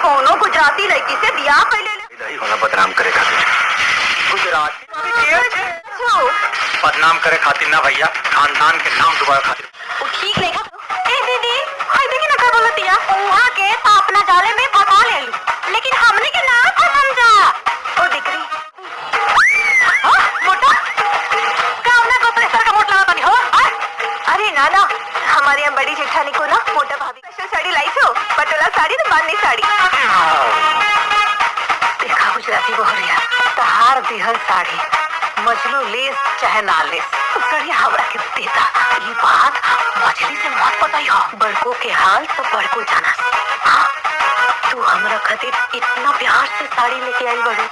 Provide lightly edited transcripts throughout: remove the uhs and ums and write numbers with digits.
कोनो गुजराती लड़की से बियाह कर ले नहीं होना बदनाम करे खातिर गुजराती बदनाम करे खातिर ना भैया, खानदान के नाम डुबाए खातिर। ठीक नहीं ए दीदी, हाय देखी ना का बोलतिया, वहां के तो अपना जाले में फंसा ले ली, लेकिन हमने के ना समझा। ओ दिकरी मोटा कामना को प्रेशर का मोट लगा हो। अरे नाना, हमारे यहाँ बड़ी जेठानी को ना मोटा भाभी स्पेशल साड़ी लाई छो, पटोला साड़ी तो बांधनी साड़ी। देखा गुजराती बोहरिया तहार दिहल साड़ी मजलू लेस चाहे ना लेस सड़िया हमरा के देता। ये बात मछली से मत बताई हो, बड़को के हाल तो बड़को जाना। हाँ, तू हमरा खातिर इतना प्यार से साड़ी लेके आई बड़ू,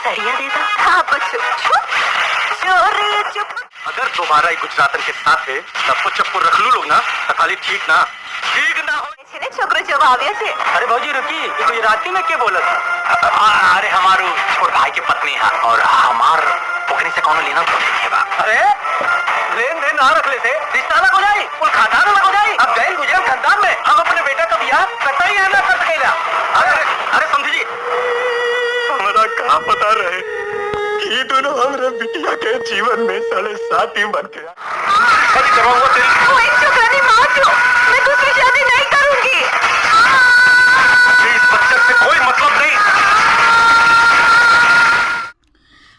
सड़िया देता। हाँ बच्चो चुप चोरी चुप। अगर दोबारा गुजरातन के साथ है सबको चप्पू रख लू लोग ना तो खाली ठीक ना हो। छोकरो जवाब छे। अरे भौजी रुकी, गुजराती में क्या बोलत? अरे हमारो छोट भाई की पत्नी है और हमार ओकरे से कौनो लेना है बा। अरे लेन देन ना रख लेते रिश्ता लग हो जाई, कुल खानदान लग हो जाई। अब गए गुजरात खानदान में हम अपने बेटा का बियाह करता ही है ना कर सकेला। अरे समझी जी, हमरा का पता रहे कि दोनों हमरे बिटिया के जीवन में साढ़े साथी बन गया। कभी करवाऊंगा तेरी कोई छोकरानी मां छो, मैं दूसरी शादी नहीं करूंगी। इस बच्चे से कोई मतलब नहीं।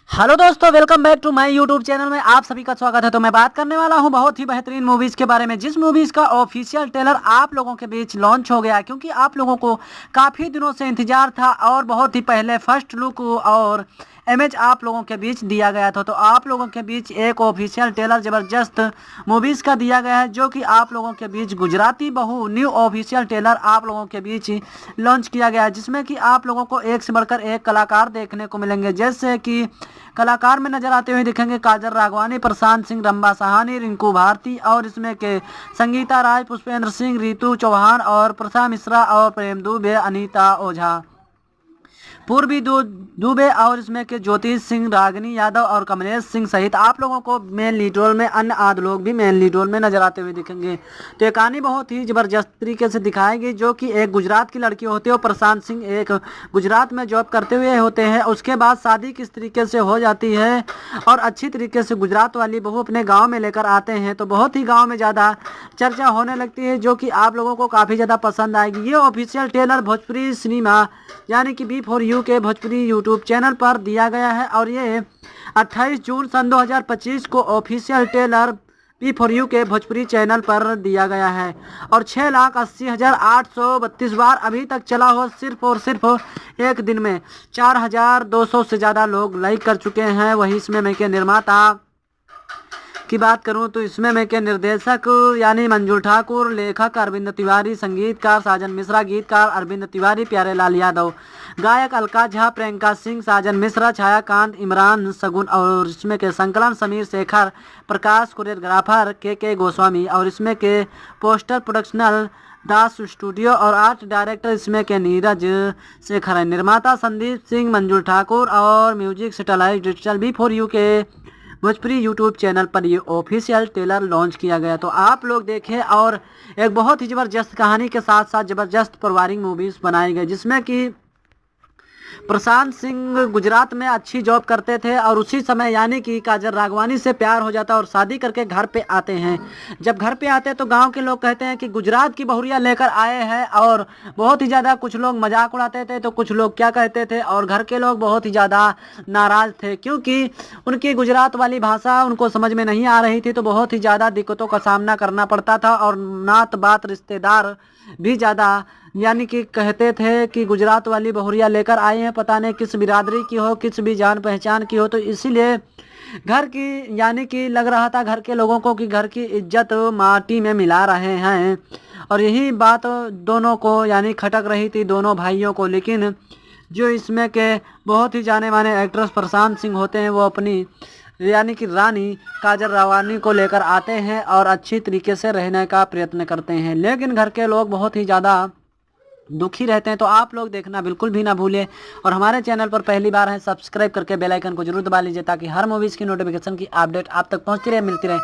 हेलो दोस्तों, welcome back to my YouTube channel में आप सभी का स्वागत है। तो मैं बात करने वाला हूं बहुत ही बेहतरीन मूवीज़ के बारे में, जिस मूवीज़ का ऑफिशियल ट्रेलर आप लोगों के बीच लॉन्च हो गया, क्योंकि आप लोगों को काफ़ी दिनों से इंतजार था और बहुत ही पहले फर्स्ट लुक और इमेज आप लोगों के बीच दिया गया था। तो आप लोगों के बीच एक ऑफिशियल ट्रेलर ज़बरदस्त मूवीज़ का दिया गया है, जो कि आप लोगों के बीच गुजराती बहू न्यू ऑफिशियल ट्रेलर आप लोगों के बीच लॉन्च किया गया है, जिसमें कि आप लोगों को एक से बढ़कर एक कलाकार देखने को मिलेंगे। जैसे कि कलाकार में नजर आते हुए दिखेंगे काजल राघवानी, प्रशांत सिंह, रंबा साहनी, रिंकू भारती, और इसमें के संगीता राय, पुष्पेंद्र सिंह, रितु चौहान और प्रथा मिश्रा और प्रेम दुबे, अनीता ओझा, पूर्वी दुबे और इसमें के ज्योतिष सिंह, रागिनी यादव और कमलेश सिंह सहित आप लोगों को मेन लीड रोल में अन्य आदि लोग भी मेन लीड रोल में नजर आते हुए दिखेंगे। तो ये कहानी बहुत ही ज़बरदस्त तरीके से दिखाएगी, जो कि एक गुजरात की लड़की होती है और प्रशांत सिंह एक गुजरात में जॉब करते हुए होते हैं। उसके बाद शादी किस तरीके से हो जाती है और अच्छी तरीके से गुजरात वाली बहू अपने गाँव में लेकर आते हैं, तो बहुत ही गाँव में ज़्यादा चर्चा होने लगती है, जो कि आप लोगों को काफ़ी ज़्यादा पसंद आएगी। ये ऑफिशियल ट्रेलर भोजपुरी सिनेमा यानी कि B4U के भोजपुरी यूट्यूब चैनल पर दिया गया है, और ये 28 जून सन 2025 को ऑफिशियल ट्रेलर B4U के भोजपुरी चैनल पर दिया गया है, और 6,80,832 बार अभी तक चला हो। सिर्फ और सिर्फ एक दिन में 4,200 से ज़्यादा लोग लाइक कर चुके हैं। वही इसमें मैं के निर्माता की बात करूं तो इसमें मैं के निर्देशक यानी मंजूर ठाकुर, लेखक अरविंद तिवारी, संगीतकार साजन मिश्रा, गीतकार अरविंद तिवारी, प्यारेलाल यादव, गायक अलका झा, प्रियंका सिंह, साजन मिश्रा, छायाकांत, इमरान सगुन, और इसमें के संकलन समीर शेखर, प्रकाश, कोरियोग्राफर के गोस्वामी, और इसमें के पोस्टर प्रोडक्शनल दास स्टूडियो और आर्ट डायरेक्टर इसमें के नीरज शेखर है। निर्माता संदीप सिंह, मंजूर ठाकुर, और म्यूजिक सैटेलाइट डिजिटल B4U के भोजपुरी यूट्यूब चैनल पर ये ऑफिशियल ट्रेलर लॉन्च किया गया। तो आप लोग देखें, और एक बहुत ही ज़बरदस्त कहानी के साथ साथ ज़बरदस्त पारिवारिक मूवीज़ बनाई गई, जिसमें कि प्रशांत सिंह गुजरात में अच्छी जॉब करते थे और उसी समय यानी कि काजल राघवानी से प्यार हो जाता और शादी करके घर पे आते हैं। जब घर पे आते हैं तो गांव के लोग कहते हैं कि गुजरात की बहुरिया लेकर आए हैं, और बहुत ही ज़्यादा कुछ लोग मजाक उड़ाते थे तो कुछ लोग क्या कहते थे, और घर के लोग बहुत ही ज़्यादा नाराज़ थे, क्योंकि उनकी गुजरात वाली भाषा उनको समझ में नहीं आ रही थी। तो बहुत ही ज़्यादा दिक्कतों का सामना करना पड़ता था, और नात बात रिश्तेदार भी ज़्यादा यानी कि कहते थे कि गुजरात वाली बहुरिया लेकर आए हैं, पता नहीं किस बिरादरी की हो, किस भी जान पहचान की हो। तो इसीलिए घर की यानी कि लग रहा था घर के लोगों को कि घर की इज्जत माटी में मिला रहे हैं, और यही बात दोनों को यानी खटक रही थी दोनों भाइयों को। लेकिन जो इसमें के बहुत ही जाने माने एक्ट्रेस प्रशांत सिंह होते हैं, वो अपनी यानी कि रानी काजल राघवानी को लेकर आते हैं और अच्छी तरीके से रहने का प्रयत्न करते हैं, लेकिन घर के लोग बहुत ही ज़्यादा दुखी रहते हैं। तो आप लोग देखना बिल्कुल भी ना भूलें, और हमारे चैनल पर पहली बार है सब्सक्राइब करके बेल आइकन को जरूर दबा लीजिए, ताकि हर मूवीज़ की नोटिफिकेशन की अपडेट आप तक पहुंचती रहे, मिलती रहे।